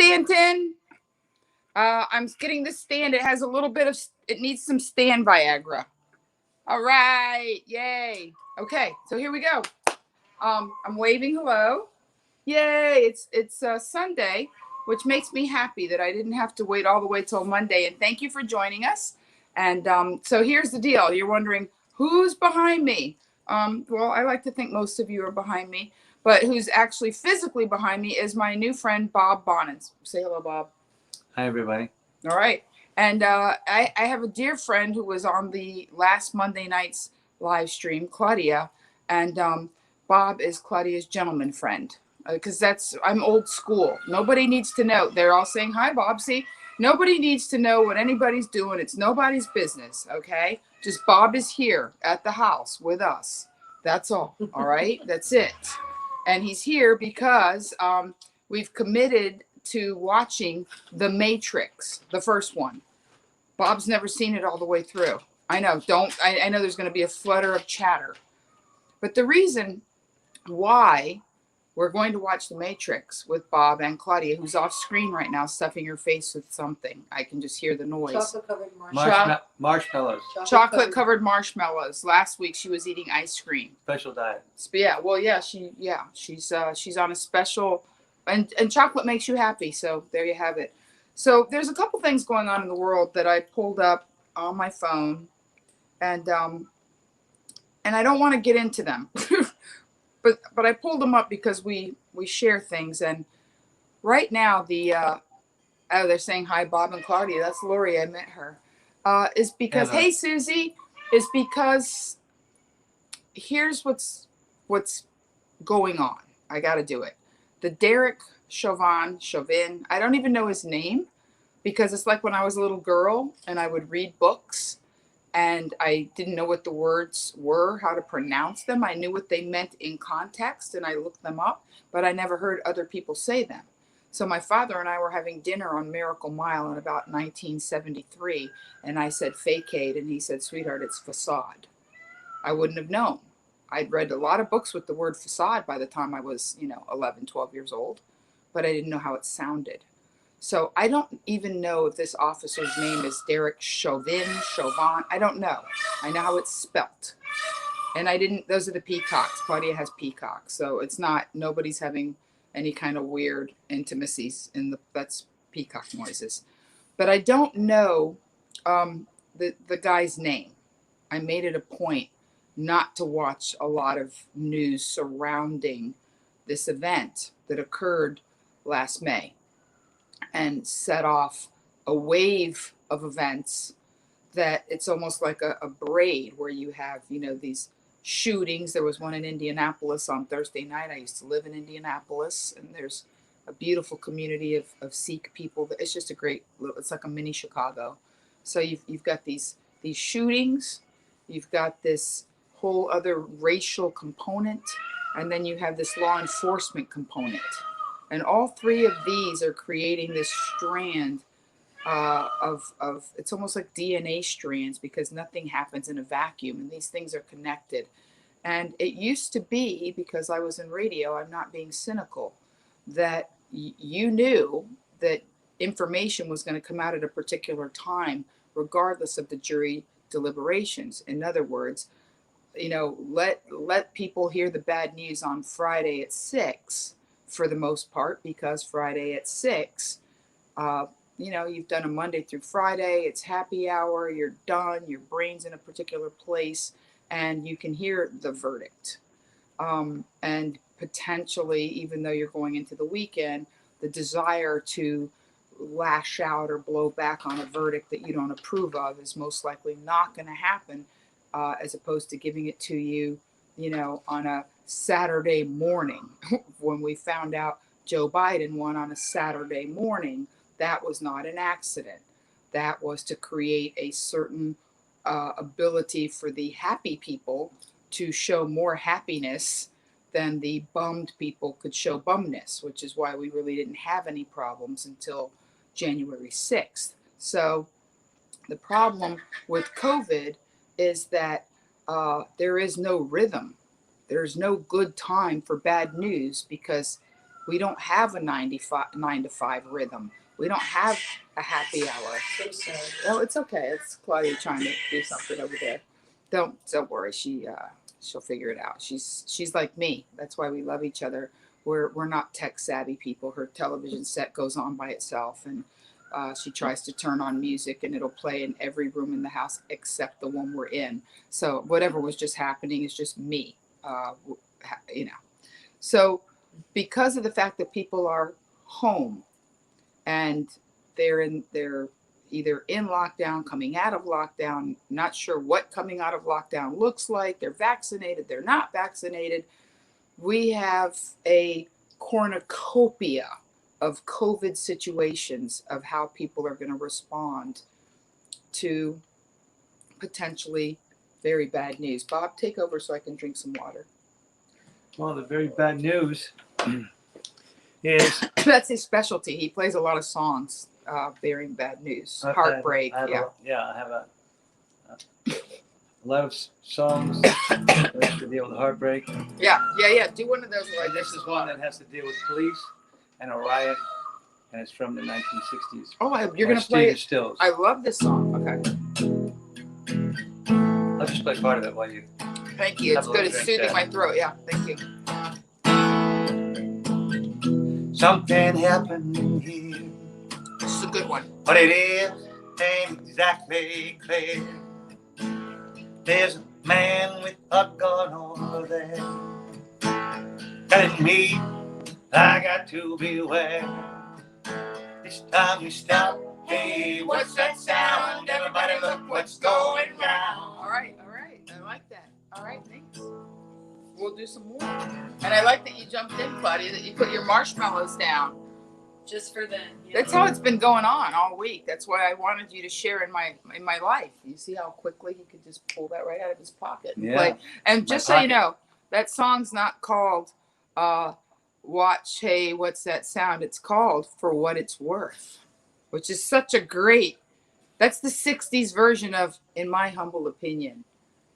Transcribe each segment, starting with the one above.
Stanton. I'm getting this stand. It has a little bit of, it needs some stand Viagra. All right. Yay. Okay. So here we go. I'm waving hello. Yay. It's Sunday, which makes me happy that I didn't have to wait all the way till Monday. And thank you for joining us. And so here's the deal. You're wondering who's behind me. Well, I like to think most of you are behind me, but who's actually physically behind me is my new friend, Bob Bonins. Say hello, Bob. Hi, everybody. All right. And I have a dear friend who was on the last Monday night's live stream, Claudia. And Bob is Claudia's gentleman friend. Because I'm old school. Nobody needs to know. They're all saying, hi, Bob. See, nobody needs to know what anybody's doing. It's nobody's business, okay? Just Bob is here at the house with us. That's all right? That's it. And he's here because we've committed to watching The Matrix, the first one. Bob's never seen it all the way through. I know. I know there's going to be a flutter of chatter. But the reason why we're going to watch The Matrix with Bob and Claudia, who's off screen right now, stuffing her face with something. I can just hear the noise. Chocolate-covered marshmallows. Marshmallows. Chocolate-covered marshmallows. Last week she was eating ice cream. Special diet. Yeah. Well, yeah. She's on a special, and chocolate makes you happy. So there you have it. So there's a couple things going on in the world that I pulled up on my phone, and I don't want to get into them. But I pulled them up because we share things, and right now they're saying hi, Bob and Claudia. That's Lori. I met her. Is because hey Susie, is because here's what's going on. I got to do it. The Derek Chauvin. I don't even know his name because it's like when I was a little girl and I would read books. And I didn't know what the words were, how to pronounce them. I knew what they meant in context, and I looked them up, but I never heard other people say them. So my father and I were having dinner on Miracle Mile in about 1973, and I said facade, and he said, sweetheart, it's facade. I wouldn't have known. I'd read a lot of books with the word facade by the time I was, 11, 12 years old, but I didn't know how it sounded. So I don't even know if this officer's name is Derek Chauvin. I don't know. I know how it's spelt. And those are the peacocks. Claudia has peacocks. So it's not, nobody's having any kind of weird intimacies that's peacock noises. But I don't know the guy's name. I made it a point not to watch a lot of news surrounding this event that occurred last May, and set off a wave of events that it's almost like a braid where you have, these shootings. There was one in Indianapolis on Thursday night. I used to live in Indianapolis, and there's a beautiful community of Sikh people. It's just it's like a mini Chicago. So you've got these shootings, you've got this whole other racial component, and then you have this law enforcement component. And all three of these are creating this strand of it's almost like DNA strands, because nothing happens in a vacuum, and these things are connected. And it used to be, because I was in radio, I'm not being cynical, that you knew that information was going to come out at a particular time, regardless of the jury deliberations. In other words, let people hear the bad news on Friday at 6. For the most part, because Friday at 6, you've done a Monday through Friday, it's happy hour, you're done, your brain's in a particular place, and you can hear the verdict. And potentially, even though you're going into the weekend, the desire to lash out or blow back on a verdict that you don't approve of is most likely not going to happen, as opposed to giving it to you, on a Saturday morning. When we found out Joe Biden won on a Saturday morning, that was not an accident. That was to create a certain ability for the happy people to show more happiness than the bummed people could show bumness, which is why we really didn't have any problems until January 6th. So the problem with COVID is that there is no rhythm. There's no good time for bad news, because We don't have a 9 to 5 rhythm. We don't have a happy hour. So sorry. Oh, it's okay. It's Claudia trying to do something over there. Don't worry. She'll figure it out. She's like me. That's why we love each other. We're not tech savvy people. Her television set goes on by itself, and she tries to turn on music, and it'll play in every room in the house except the one we're in. So whatever was just happening is just me. You know. So because of the fact that people are home and they're either in lockdown, coming out of lockdown, not sure what coming out of lockdown looks like. They're vaccinated, they're not vaccinated. We have a cornucopia of COVID situations of how people are going to respond to potentially very bad news. Bob, take over so I can drink some water. Well, the very bad news is That's his specialty. He plays a lot of songs bearing bad news, heartbreak. I have a lot of songs that to deal with heartbreak. Yeah. Do one of those. And this is one that has to deal with police and a riot, and it's from the 1960s. Oh, you're going to play it? Stills. I love this song. Okay. I'll just play part of it while you. Thank you. It's have a good. little It's drink soothing there. my throat. Yeah. Thank you. Something happened here. This is a good one. What it is ain't exactly clear. There's a man with a gun over there telling me I got to beware. This time we stop. Hey, what's that sound? Everybody look what's going round. All right. I like that. All right. Thanks. We'll do some more. And I like that you jumped in, Claudia, that you put your marshmallows down. Just for then. That's how it's been going on all week. That's why I wanted you to share in my life. You see how quickly he could just pull that right out of his pocket and play. And just so you know, that song's not called Watch, Hey, What's That Sound? It's called For What It's Worth, which is such a great, that's the 60s version of In My Humble Opinion,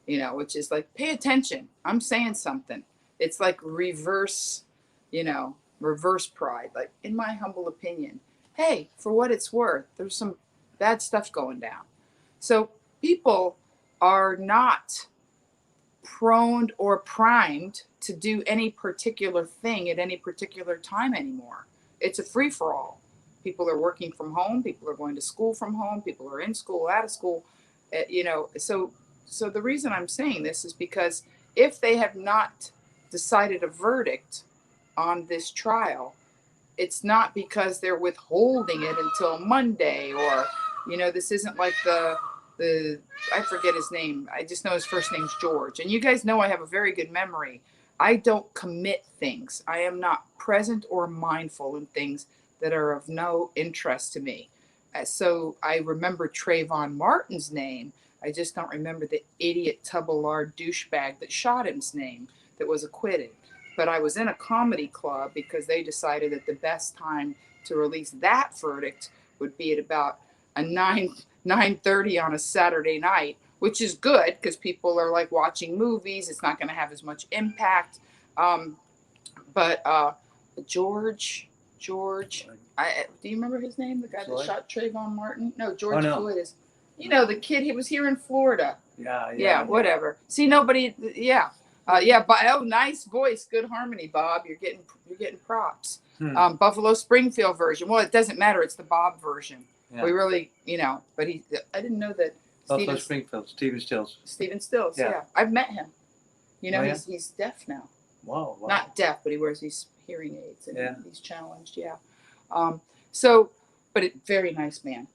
you know, which is like, pay attention. I'm saying something. It's like reverse, reverse pride, like in my humble opinion, hey, for what it's worth, there's some bad stuff going down. So people are not prone or primed to do any particular thing at any particular time anymore. It's a free-for-all. People are working from home. People are going to school from home. People are in school, out of school. So the reason I'm saying this is because if they have not decided a verdict on this trial, it's not because they're withholding it until Monday, or this isn't like the I forget his name. I just know his first name's George. And you guys know I have a very good memory. I don't commit things. I am not present or mindful in things that are of no interest to me. So I remember Trayvon Martin's name. I just don't remember the idiot Tubbalard douchebag that shot him's name that was acquitted. But I was in a comedy club because they decided that the best time to release that verdict would be at about a 9:30 on a Saturday night, which is good because people are like watching movies. It's not going to have as much impact. But George, do you remember his name? The guy Floyd? that shot Trayvon Martin? No, George no. Floyd is. The kid. He was here in Florida. Yeah. Whatever. See, nobody. Yeah. Nice voice, good harmony, Bob. You're getting props. Buffalo Springfield version. Well, it doesn't matter. It's the Bob version. Yeah. We really, but I didn't know that. Buffalo Springfield, Stephen Stills. Stephen Stills. Yeah. Yeah. I've met him. Yeah? He's deaf now. Wow. Not deaf, but he wears these hearing aids and Yeah. he's challenged. Yeah. But very nice man.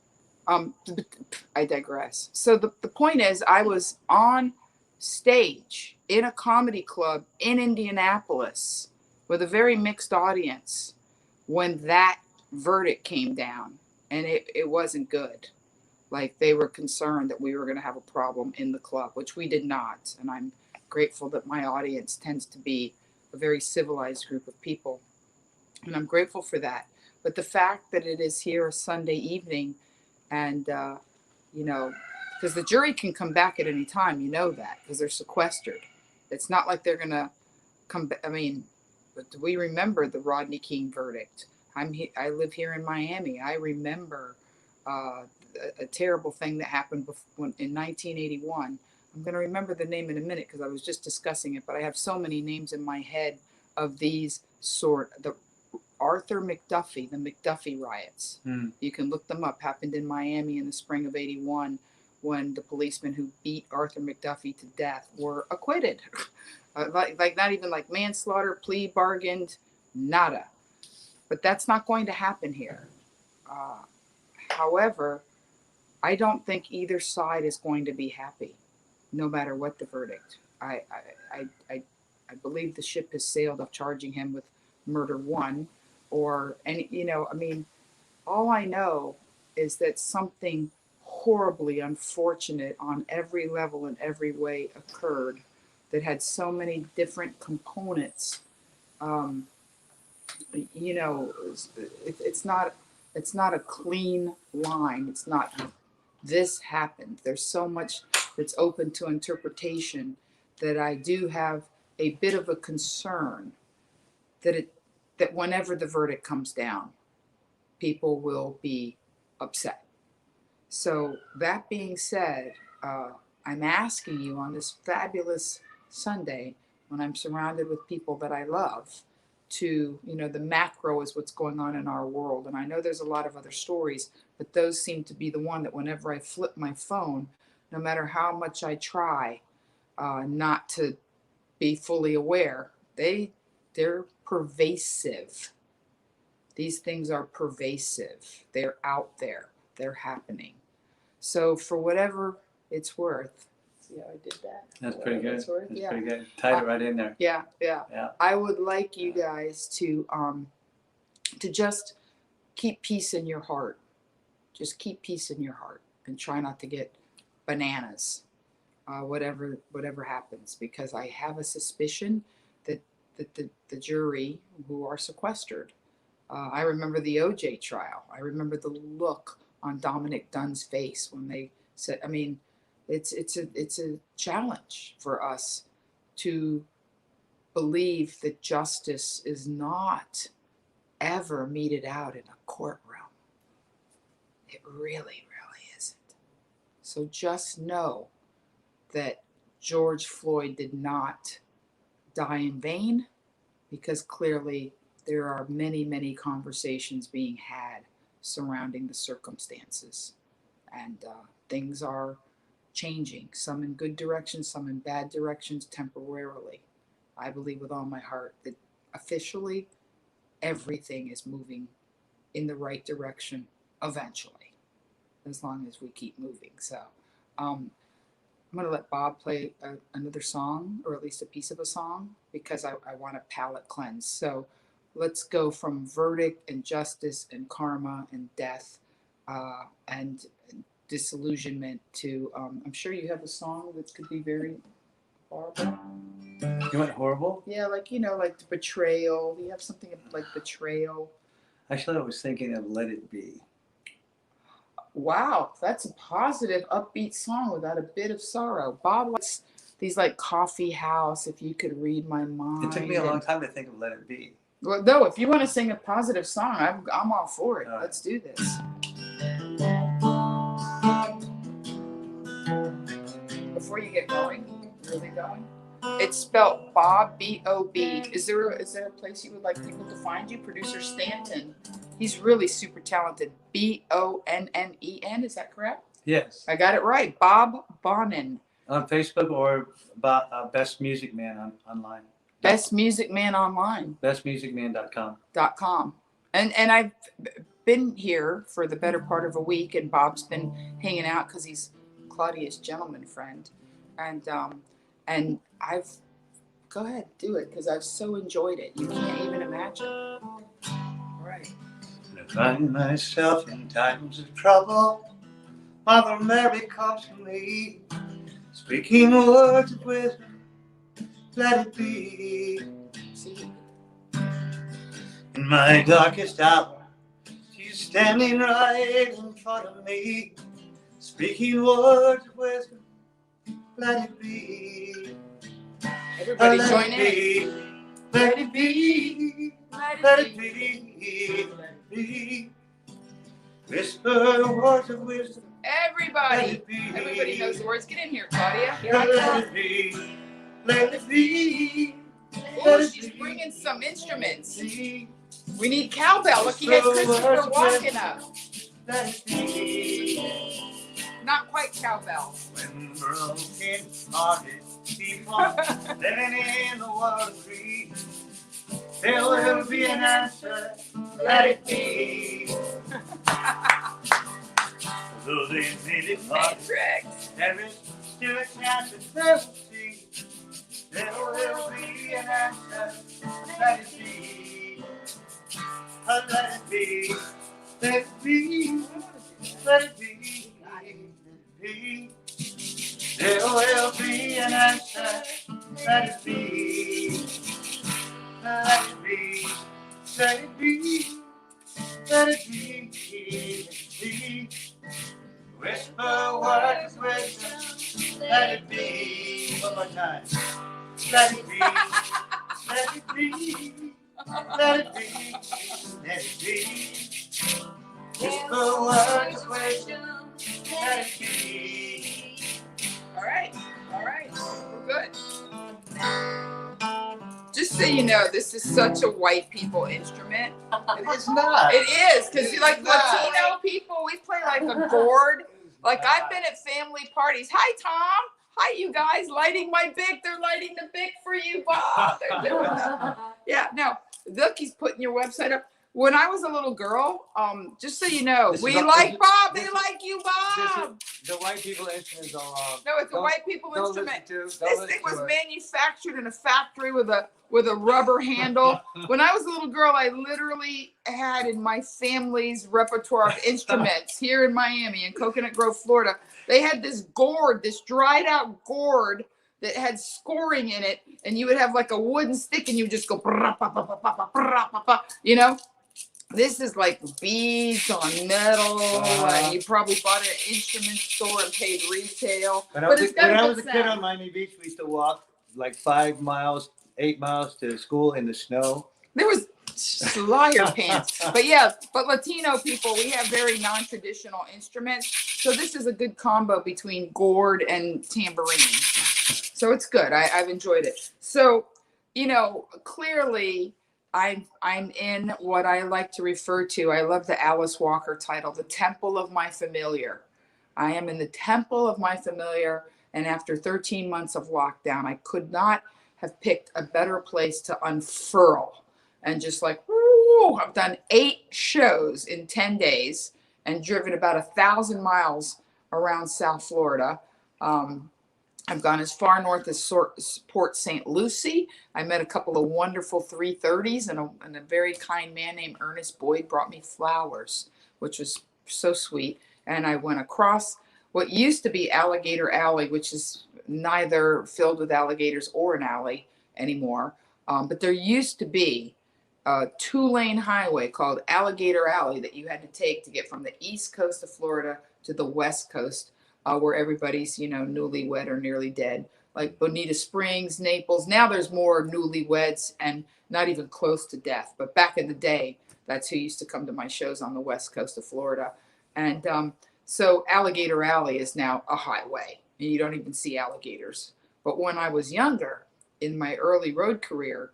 I digress. So the point is, I was on stage in a comedy club in Indianapolis with a very mixed audience when that verdict came down, and it wasn't good. Like, they were concerned that we were going to have a problem in the club, which we did not. And I'm grateful that my audience tends to be a very civilized group of people, and I'm grateful for that. But the fact that it is here a Sunday evening, and because the jury can come back at any time, that, because they're sequestered. It's not like they're going to come back. I mean, but we remember the Rodney King verdict. I live here in Miami. I remember a terrible thing that happened in 1981. I'm going to remember the name in a minute because I was just discussing it, but I have so many names in my head of these the Arthur McDuffie, the McDuffie riots. You can look them up. Happened in Miami in the spring of '81 when the policemen who beat Arthur McDuffie to death were acquitted. Like not even like manslaughter, plea bargained, nada. But that's not going to happen here. However, I don't think either side is going to be happy, no matter what the verdict. I believe the ship has sailed of charging him with murder one, or any. I mean, all I know is that something horribly unfortunate on every level and every way occurred that had so many different components. It's not a clean line. It's not this happened. There's so much that's open to interpretation that I do have a bit of a concern that whenever the verdict comes down, people will be upset. So that being said, I'm asking you on this fabulous Sunday, when I'm surrounded with people that I love, to, the macro is what's going on in our world. And I know there's a lot of other stories, but those seem to be the one that whenever I flip my phone, no matter how much I try not to be fully aware, they're pervasive. These things are pervasive. They're out there. They're happening. So for whatever it's worth, see how I did that? That's pretty good. That's yeah. pretty good. Tied it right in there. Yeah. Yeah. I would like you guys to just keep peace in your heart. Just keep peace in your heart and try not to get bananas, whatever happens, because I have a suspicion that the jury who are sequestered. I remember the OJ trial. I remember the look on Dominic Dunn's face when they said, I mean, it's a challenge for us to believe that justice is not ever meted out in a courtroom. It really isn't. So just know that George Floyd did not die in vain, because clearly there are many conversations being had surrounding the circumstances, and things are changing, some in good directions, some in bad directions temporarily. I believe with all my heart that officially everything is moving in the right direction eventually, as long as we keep moving. So I'm going to let Bob play another song, or at least a piece of a song, because I want a palate cleanse. So let's go from verdict and justice and karma and death and disillusionment to, I'm sure you have a song that could be very horrible. You went horrible? Yeah, like the betrayal. Do you have something like betrayal? Actually, I was thinking of Let It Be. Wow, that's a positive, upbeat song without a bit of sorrow. Bob likes these like coffee house, If You Could Read My Mind. It took me a long time to think of Let It Be. Well, no, if you want to sing a positive song, I'm all for it. All right. Let's do this. Before you get going, really going, it's spelled Bob, B-O-B. Is there a place you would like people to find you? Producer Stanton. He's really super talented. B-O-N-N-E-N, is that correct? Yes. I got it right. Bob Bonin. On Facebook, or Best Music Man online. Best Music Man online. bestmusicman.com. And I've been here for the better part of a week, and Bob's been hanging out because he's Claudia's gentleman friend. And I've, go ahead, do it, because I've so enjoyed it. You can't even imagine. Right. When I find myself in times of trouble, Mother Mary comes to me, speaking words of wisdom, let it be. See? In my darkest hour, she's standing right in front of me, speaking words of wisdom, let it be. Everybody Let join it in. be. Let it be. Let it be. Let it be. Whisper words of wisdom. Everybody knows the words. Get in here, Claudia. Let it be. Let it be. Oh, she's bringing some instruments. We need cowbell. Look, he has Christopher walking up. Not quite cowbell. When broken hearted people living in the world of greed, there will be an answer. Let it be. Though they made it hard, there is still a chance that they will see. There will be an answer. Let it be. Let it be. Let it be. Let it be. There will be an answer. Let it be. Let it be. Let it be. Let it be. Let it be. Whisper words of wisdom. Let it be. One more time. Let it be. Let it be. Let it be. Let it be. Whisper words of wisdom. Let it be. All right. We're good. Just so you know, this is such a white people instrument. It is not. It is, because you like Latino people, we play like a gourd. Like I've been at family parties. Hi, Tom. Hi, you guys. Lighting my Bic. They're lighting the Bic for you, Bob. They're doing that. Yeah, no. Look, he's putting your website up. When I was a little girl, just so you know, we like Bob. They like you, Bob. The white people instruments are. No, it's a white people instrument. This thing was manufactured in a factory with a rubber handle. When I was a little girl, I literally had in my family's repertoire of instruments here in Miami, in Coconut Grove, Florida. They had this gourd, this dried out gourd that had scoring in it, and you would have like a wooden stick, and you would just go, you know. This is like beads on metal, and you probably bought it at an instrument store and paid retail. When I was a kid on Miami Beach, we used to walk like 5 miles, 8 miles to school in the snow. There was liar pants. But Latino people, we have very non-traditional instruments. So this is a good combo between gourd and tambourine. So it's good. I've enjoyed it. So, you know, clearly I'm in what I like to refer to. I love the Alice Walker title, The Temple of My Familiar. I am in the temple of my familiar. And after 13 months of lockdown, I could not have picked a better place to unfurl and just like, woo, I've done 8 shows in 10 days and driven about 1,000 miles around South Florida. I've gone as far north as Port St. Lucie. I met a couple of wonderful 330s, and a very kind man named Ernest Boyd brought me flowers, which was so sweet. And I went across what used to be Alligator Alley, which is neither filled with alligators or an alley anymore. But there used to be a 2-lane highway called Alligator Alley that you had to take to get from the east coast of Florida to the west coast, where everybody's, you know, newlywed or nearly dead, like Bonita Springs, Naples. Now there's more newlyweds and not even close to death. But back in the day, that's who used to come to my shows on the west coast of Florida. And so Alligator Alley is now a highway, and you don't even see alligators. But when I was younger, in my early road career,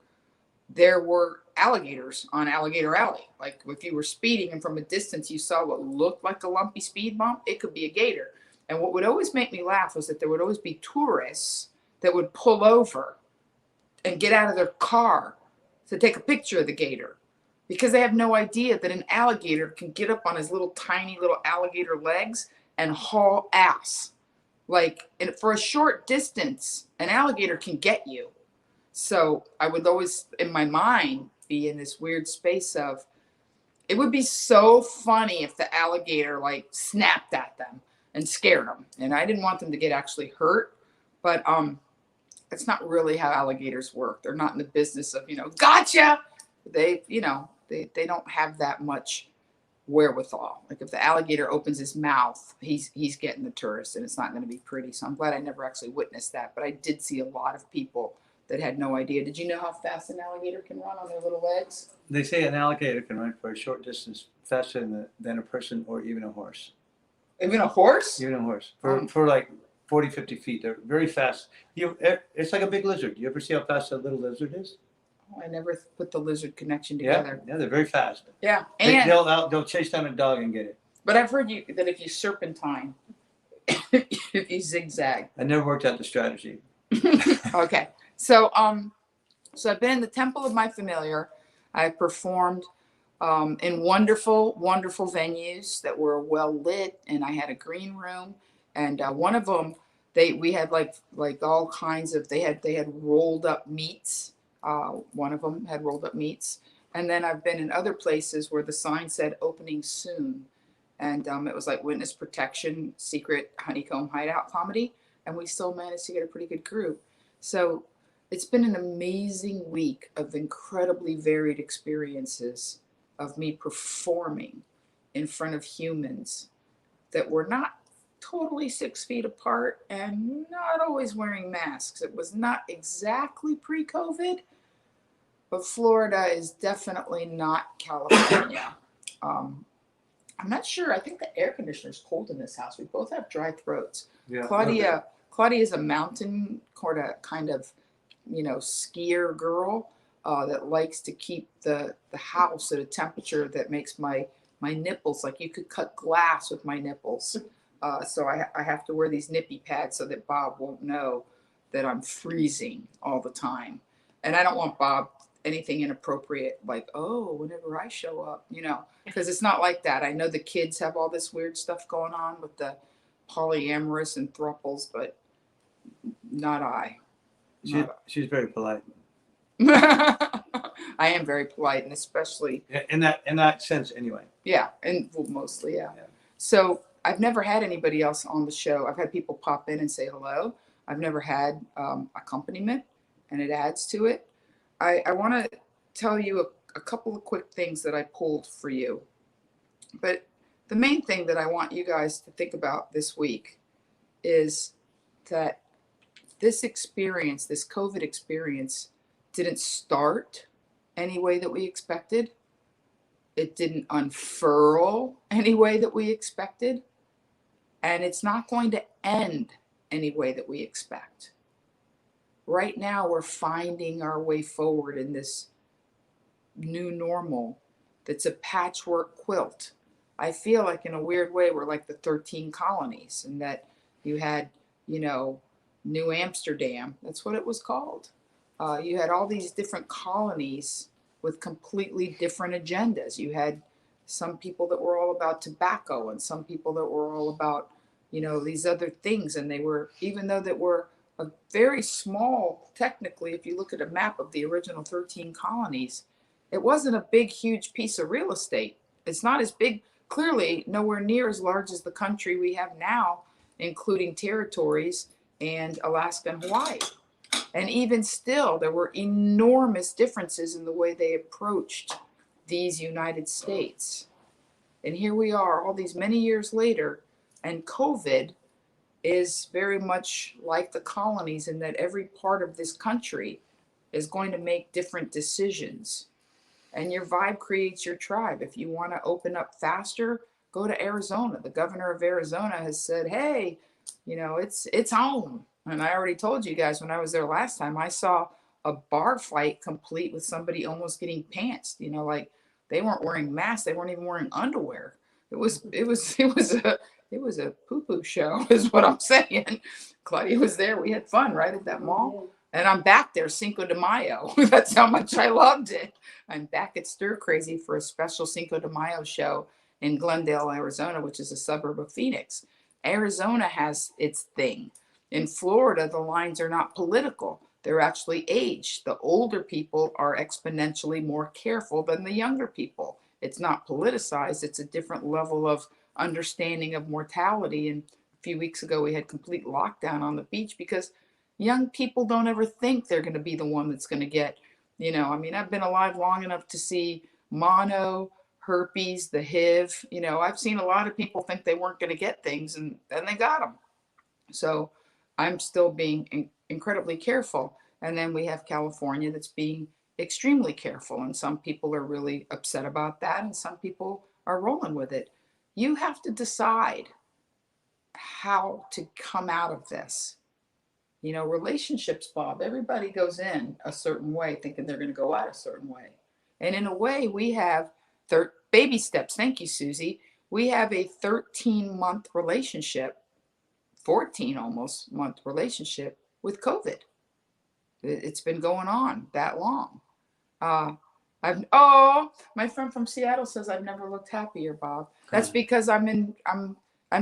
there were alligators on Alligator Alley. Like if you were speeding and from a distance you saw what looked like a lumpy speed bump, it could be a gator. And what would always make me laugh was that there would always be tourists that would pull over and get out of their car to take a picture of the gator, because they have no idea that an alligator can get up on his little tiny little alligator legs and haul ass. Like, and for a short distance, an alligator can get you. So I would always, in my mind, be in this weird space of, it would be so funny if the alligator like snapped at them and scared them. And I didn't want them to get actually hurt, but that's not really how alligators work. They're not in the business of, you know, gotcha. They, you know, they don't have that much wherewithal. Like if the alligator opens his mouth, he's getting the tourist, and it's not going to be pretty. So I'm glad I never actually witnessed that, but I did see a lot of people that had no idea. Did you know how fast an alligator can run on their little legs? They say an alligator can run for a short distance faster than a person or even a horse. Even a horse? Even a horse. For like 40, 50 feet. They're very fast. It's like a big lizard. You ever see how fast a little lizard is? Oh, I never put the lizard connection together. Yeah, they're very fast. Yeah, and they'll chase down a dog and get it. But I've heard that if you serpentine, if you zigzag. I never worked out the strategy. Okay, so I've been in the temple of my familiar. I've performed in wonderful, wonderful venues that were well lit, and I had a green room, and one of them we had like all kinds of they had rolled up meats. One of them had rolled up meats, and then I've been in other places where the sign said opening soon, and it was like witness protection, secret honeycomb hideout comedy, and we still managed to get a pretty good group. So it's been an amazing week of incredibly varied experiences of me performing in front of humans that were not totally 6 feet apart and not always wearing masks. It was not exactly pre-COVID, but Florida is definitely not California. I'm not sure. I think the air conditioner's cold in this house. We both have dry throats. Yeah, Claudia is a mountain kind of skier girl that likes to keep the house at a temperature that makes my nipples, like you could cut glass with my nipples. So I have to wear these nippy pads so that Bob won't know that I'm freezing all the time. And I don't want Bob anything inappropriate, like, oh, whenever I show up, because it's not like that. I know the kids have all this weird stuff going on with the polyamorous and thruples, but not I. She's very polite. I am very polite, and especially in that sense, anyway. Yeah, and well, mostly, yeah. So I've never had anybody else on the show. I've had people pop in and say hello. I've never had accompaniment, and it adds to it. I want to tell you a couple of quick things that I pulled for you, but the main thing that I want you guys to think about this week is that this experience, this COVID experience, didn't start any way that we expected. It didn't unfurl any way that we expected. And it's not going to end any way that we expect. Right now, we're finding our way forward in this new normal that's a patchwork quilt. I feel like in a weird way, we're like the 13 colonies, and that you had, New Amsterdam. That's what it was called. You had all these different colonies with completely different agendas. You had some people that were all about tobacco, and some people that were all about, these other things. And they were, even though that were a very small, technically, if you look at a map of the original 13 colonies, it wasn't a big, huge piece of real estate. It's not as big, clearly nowhere near as large as the country we have now, including territories and Alaska and Hawaii. And even still, there were enormous differences in the way they approached these United States. And here we are, all these many years later, and COVID is very much like the colonies in that every part of this country is going to make different decisions. And your vibe creates your tribe. If you want to open up faster, go to Arizona. The governor of Arizona has said, hey, it's home. And I already told you guys when I was there last time, I saw a bar fight complete with somebody almost getting pantsed. Like they weren't wearing masks, they weren't even wearing underwear. It was a poo-poo show, is what I'm saying. Claudia was there. We had fun right at that mall. And I'm back there, Cinco de Mayo. That's how much I loved it. I'm back at Stir Crazy for a special Cinco de Mayo show in Glendale, Arizona, which is a suburb of Phoenix. Arizona has its thing. In Florida, the lines are not political. They're actually age. The older people are exponentially more careful than the younger people. It's not politicized. It's a different level of understanding of mortality. And a few weeks ago, we had complete lockdown on the beach because young people don't ever think they're going to be the one that's going to get, I've been alive long enough to see mono, herpes, the HIV. I've seen a lot of people think they weren't going to get things, and then they got them. So I'm still being incredibly careful. And then we have California that's being extremely careful. And some people are really upset about that. And some people are rolling with it. You have to decide how to come out of this. Relationships, Bob, everybody goes in a certain way thinking they're going to go out a certain way. And in a way, we have baby steps. Thank you, Susie. We have a 13-month relationship, 14 almost month relationship with COVID. It's been going on that long. My friend from Seattle says I've never looked happier, Bob. That's because I'm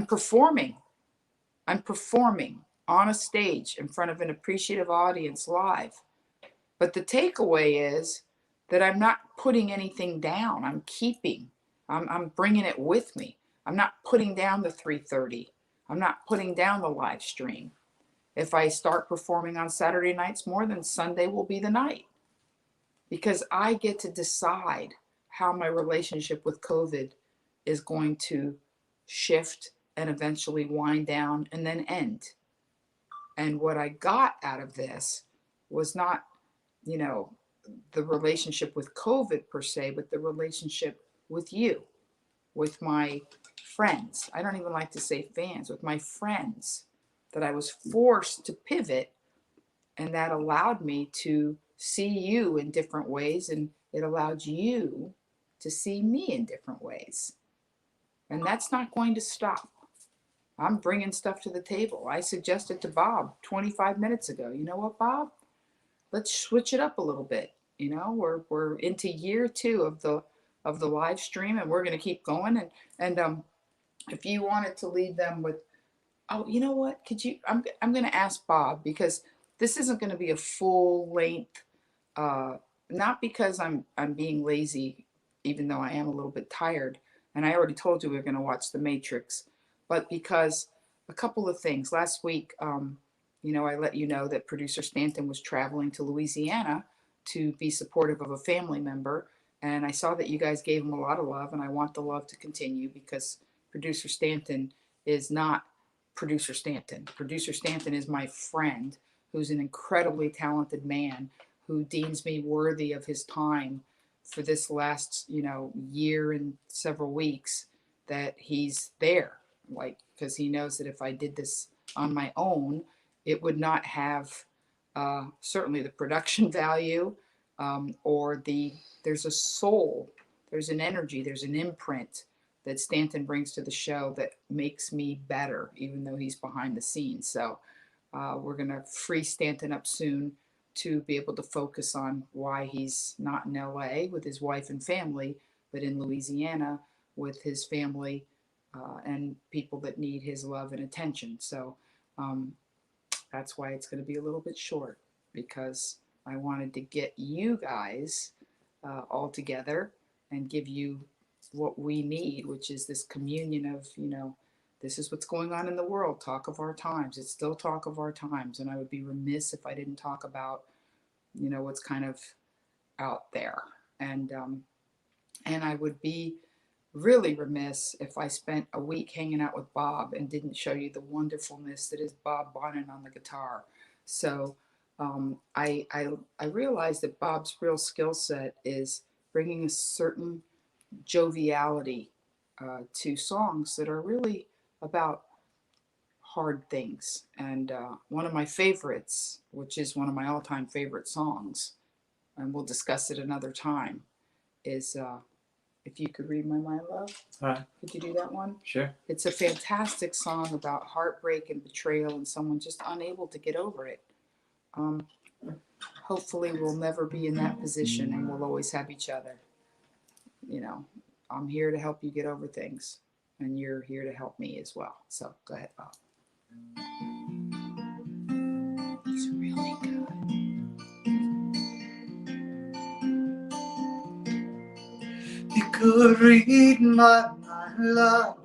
performing. I'm performing on a stage in front of an appreciative audience live. But the takeaway is that I'm not putting anything down. I'm bringing it with me. I'm not putting down the 3:30. I'm not putting down the live stream. If I start performing on Saturday nights more, then Sunday will be the night. Because I get to decide how my relationship with COVID is going to shift and eventually wind down and then end. And what I got out of this was not, the relationship with COVID per se, but the relationship with you, with my friends. I don't even like to say fans, with my friends, that I was forced to pivot, and that allowed me to see you in different ways, and it allowed you to see me in different ways. And that's not going to stop. I'm bringing stuff to the table. I suggested to Bob 25 minutes ago, you know what, Bob? Let's switch it up a little bit. We're into year 2 of the live stream, and we're going to keep going. And if you wanted to leave them with, oh, you know what? I'm going to ask Bob, because this isn't going to be a full length. Not because I'm being lazy, even though I am a little bit tired. And I already told you we we're going to watch The Matrix, but because a couple of things. Last week, I let you know that producer Stanton was traveling to Louisiana to be supportive of a family member. And I saw that you guys gave him a lot of love, and I want the love to continue, because producer Stanton is not producer Stanton. Producer Stanton is my friend, who's an incredibly talented man, who deems me worthy of his time for this last, year and several weeks that he's there. Because he knows that if I did this on my own, it would not have certainly the production value, there's a soul, there's an energy, there's an imprint that Stanton brings to the show that makes me better, even though he's behind the scenes. So we're going to free Stanton up soon to be able to focus on why he's not in LA with his wife and family, but in Louisiana with his family and people that need his love and attention. So that's why it's going to be a little bit short, because I wanted to get you guys all together and give you what we need, which is this communion of, this is what's going on in the world. Talk of our times. It's still talk of our times. And I would be remiss if I didn't talk about, what's kind of out there. And I would be really remiss if I spent a week hanging out with Bob and didn't show you the wonderfulness that is Bob Bonin on the guitar. So I realized that Bob's real skill set is bringing a certain joviality to songs that are really about hard things. And one of my favorites, which is one of my all-time favorite songs, and we'll discuss it another time, is If You Could Read My Mind, Love. All right. Could you do that one? Sure. It's a fantastic song about heartbreak and betrayal and someone just unable to get over it. Hopefully we'll never be in that position, and we'll always have each other. I'm here to help you get over things, and you're here to help me as well. So go ahead, Bob. He's really good. You could read my mind, love,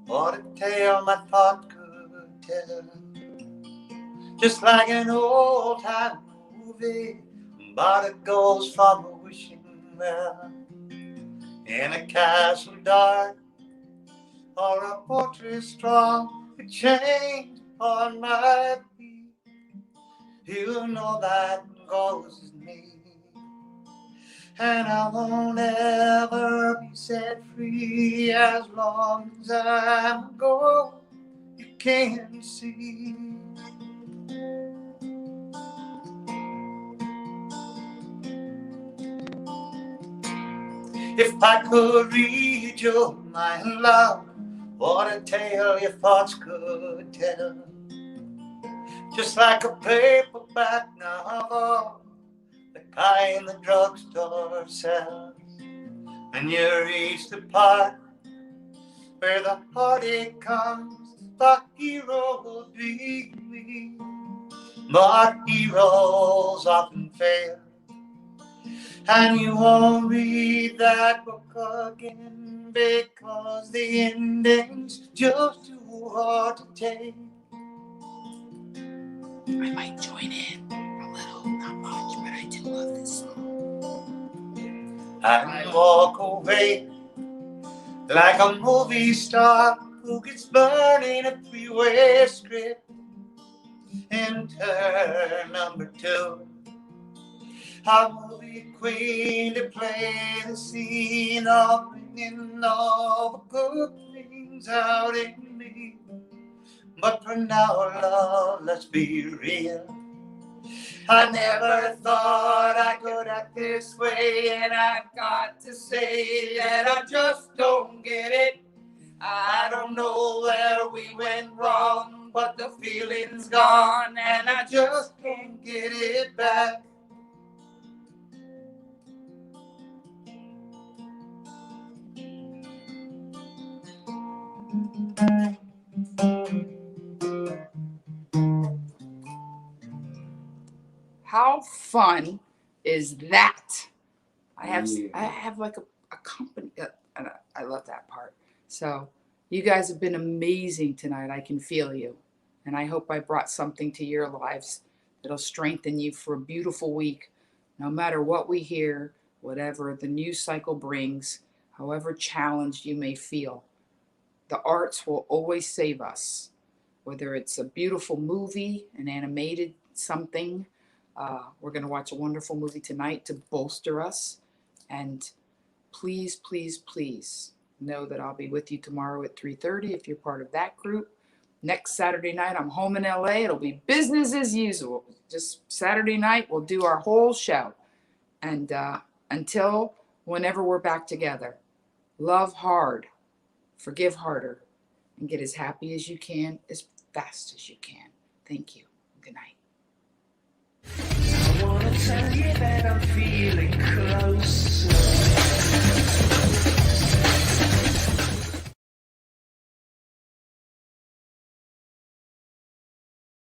what a tale my thought could tell. Just like an old-time movie about a ghost from a wishing well, in a castle dark or a fortress strong, a chained on my feet. You'll know that goes is me. And I won't ever be set free as long as I'm gone. You can't see. If I could read your mind, love, what a tale your thoughts could tell. Just like a paperback novel, the kind the drugstore sells. And you reach the part where the heartache comes, the hero will be me. But heroes often fail, and you won't read that book again because the ending's just too hard to take. I might join in a little, not much, but I do love this song. And walk away like a movie star who gets burned in a three-way script. In turn number 2, a movie queen to play the scene of bringing all the good things out in me. But for now, love, let's be real. I never thought I could act this way, and I've got to say that I just don't get it. I don't know where we went wrong, but the feeling's gone, and I just can't get it back. How fun is that? I have like a company, and I love that part. So you guys have been amazing tonight. I can feel you. And I hope I brought something to your lives that'll strengthen you for a beautiful week. No matter what we hear, whatever the news cycle brings, however challenged you may feel, the arts will always save us. Whether it's a beautiful movie, an animated something, we're going to watch a wonderful movie tonight to bolster us. And please, please, please know that I'll be with you tomorrow at 3:30 if you're part of that group. Next Saturday night, I'm home in LA. It'll be business as usual. Just Saturday night, we'll do our whole show. And until whenever we're back together, love hard, forgive harder, and get as happy as you can, as fast as you can. Thank you. Good night. I wanna tell you that I'm feeling close.